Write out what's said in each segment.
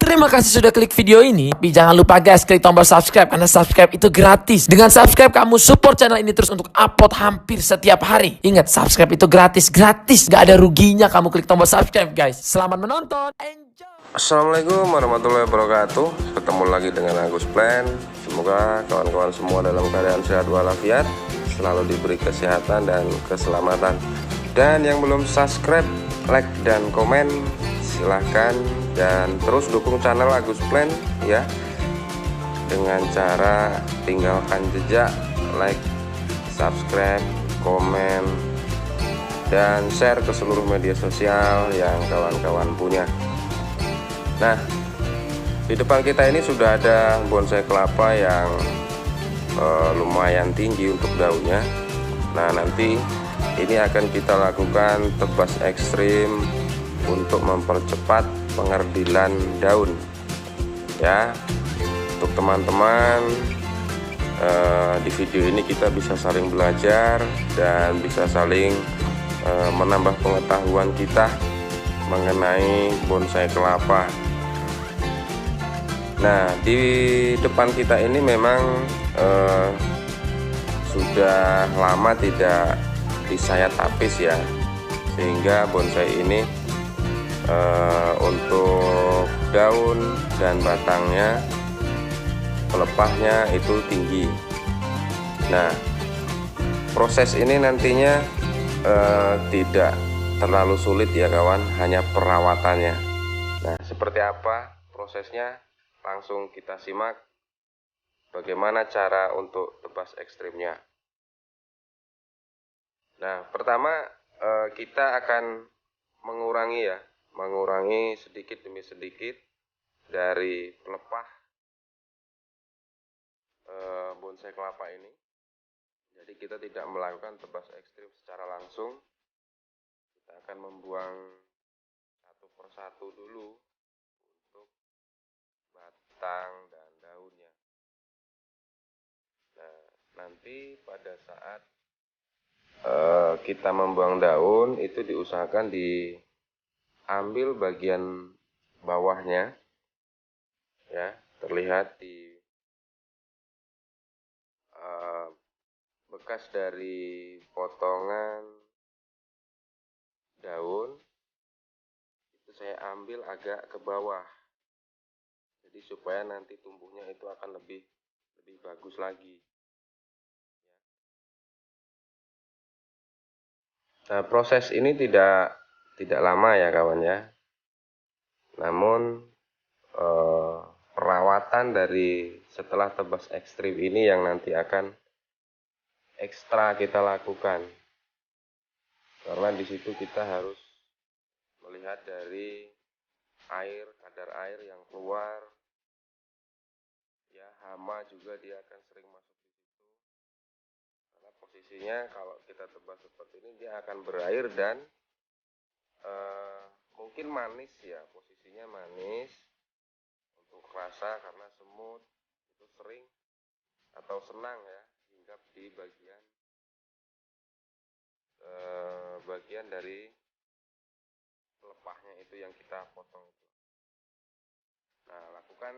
Terima kasih sudah klik video ini. Tapi jangan lupa guys, klik tombol subscribe karena subscribe itu gratis. Dengan subscribe kamu support channel ini terus untuk upload hampir setiap hari. Ingat, subscribe itu gratis. Gak ada ruginya kamu klik tombol subscribe guys. Selamat menonton. Enjoy. Assalamualaikum warahmatullahi wabarakatuh. Ketemu lagi dengan Agus Plan. Semoga kawan-kawan semua dalam keadaan sehat walafiat, selalu diberi kesehatan dan keselamatan. Dan yang belum subscribe, like dan komen, silahkan. Dan terus dukung channel Agus Plan ya, dengan cara tinggalkan jejak, like, subscribe, komen, dan share ke seluruh media sosial yang kawan-kawan punya. Nah, di depan kita ini sudah ada bonsai kelapa yang lumayan tinggi untuk daunnya. Nah, nanti ini akan kita lakukan tebas ekstrim untuk mempercepat pengerdilan daun ya. Untuk teman-teman, di video ini kita bisa saling belajar dan bisa saling menambah pengetahuan kita mengenai bonsai kelapa. Nah, di depan kita ini memang sudah lama tidak disayat tapis ya, sehingga bonsai ini untuk daun dan batangnya, pelepahnya itu tinggi. Nah, proses ini nantinya tidak terlalu sulit ya kawan, hanya perawatannya. Nah, seperti apa prosesnya? Langsung kita simak bagaimana cara untuk tebas ekstrimnya. Nah, pertama kita akan mengurangi sedikit demi sedikit dari pelepah bonsai kelapa ini. Jadi kita tidak melakukan tebas ekstrim secara langsung. Kita akan membuang satu persatu dulu untuk batang dan daunnya. Nah, nanti pada saat kita membuang daun itu diusahakan diambil bagian bawahnya ya, terlihat di bekas dari potongan daun itu saya ambil agak ke bawah, jadi supaya nanti tumbuhnya itu akan lebih bagus lagi. Nah, proses ini tidak lama ya kawan ya. Namun perawatan dari setelah tebas ekstrim ini yang nanti akan ekstra kita lakukan. Karena di situ kita harus melihat dari kadar air yang keluar. Ya, hama juga dia akan sering masuk di situ. Karena posisinya kalau kita tebas seperti ini dia akan berair dan mungkin manis ya, posisinya manis untuk rasa, karena semut itu sering atau senang ya hinggap di bagian dari pelepahnya itu yang kita potong itu. Nah, lakukan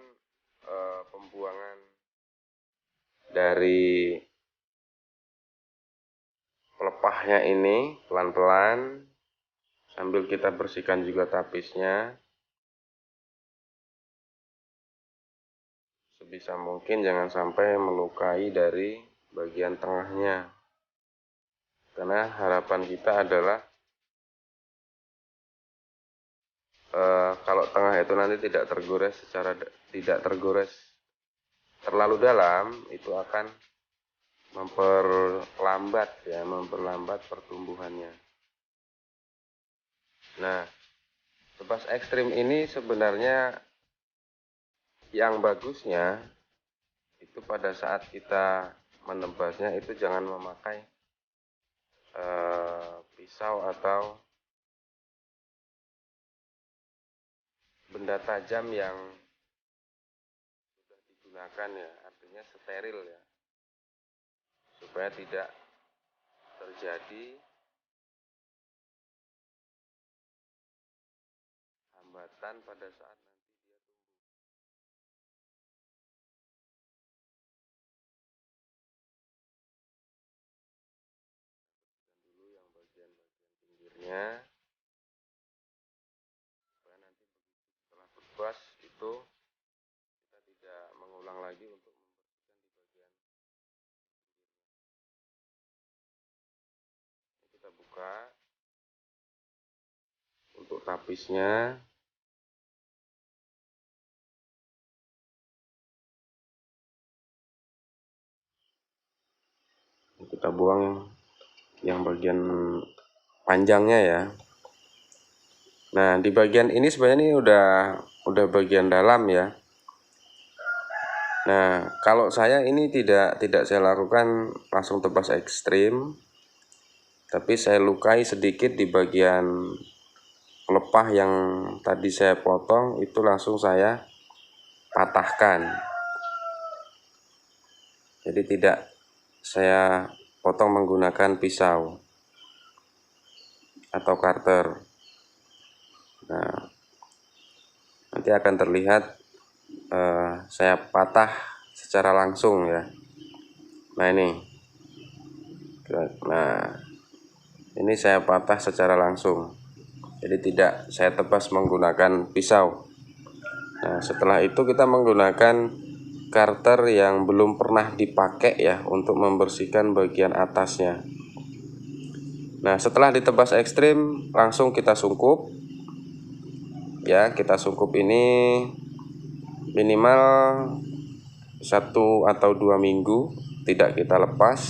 pembuangan dari pelepahnya ini pelan-pelan sambil kita bersihkan juga tapisnya. Sebisa mungkin jangan sampai melukai dari bagian tengahnya, karena harapan kita adalah kalau tengah itu nanti tidak tergores terlalu dalam, itu akan memperlambat pertumbuhannya. Nah, tebas ekstrim ini sebenarnya yang bagusnya itu pada saat kita menebasnya itu jangan memakai pisau atau benda tajam yang sudah digunakan ya, artinya steril ya, supaya tidak terjadi hambatan pada saat nanti dia tumbuh. tapisnya. Supaya nanti setelah berbas itu kita tidak mengulang lagi untuk membersihkan di bagian pinggirnya. Kita buka untuk tapisnya. Kita buang yang bagian panjangnya ya. Nah, di bagian ini sebenarnya ini udah bagian dalam ya. Nah, kalau saya ini tidak saya lakukan langsung tebas ekstrim, tapi saya lukai sedikit di bagian pelepah yang tadi saya potong, itu langsung saya patahkan. Jadi tidak saya potong menggunakan pisau atau cutter. Nah, nanti akan terlihat saya patah secara langsung ya. Nah ini saya patah secara langsung, jadi tidak saya tebas menggunakan pisau. Nah, setelah itu kita menggunakan cutter yang belum pernah dipakai ya untuk membersihkan bagian atasnya. Nah, setelah ditebas ekstrim langsung kita sungkup ya. Kita sungkup ini minimal 1 atau 2 minggu, tidak kita lepas,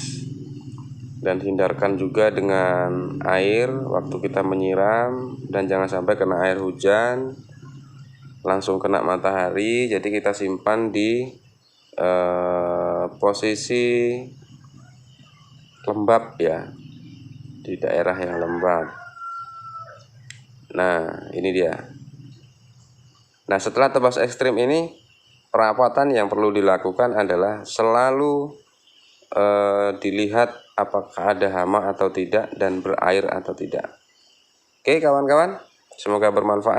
dan hindarkan juga dengan air waktu kita menyiram, dan jangan sampai kena air hujan langsung kena matahari. Jadi kita simpan di posisi lembab ya, di daerah yang lembab. Nah, ini dia. Nah, setelah tebas ekstrim ini, perawatan yang perlu dilakukan adalah selalu dilihat apakah ada hama atau tidak dan berair atau tidak. Oke kawan-kawan, semoga bermanfaat.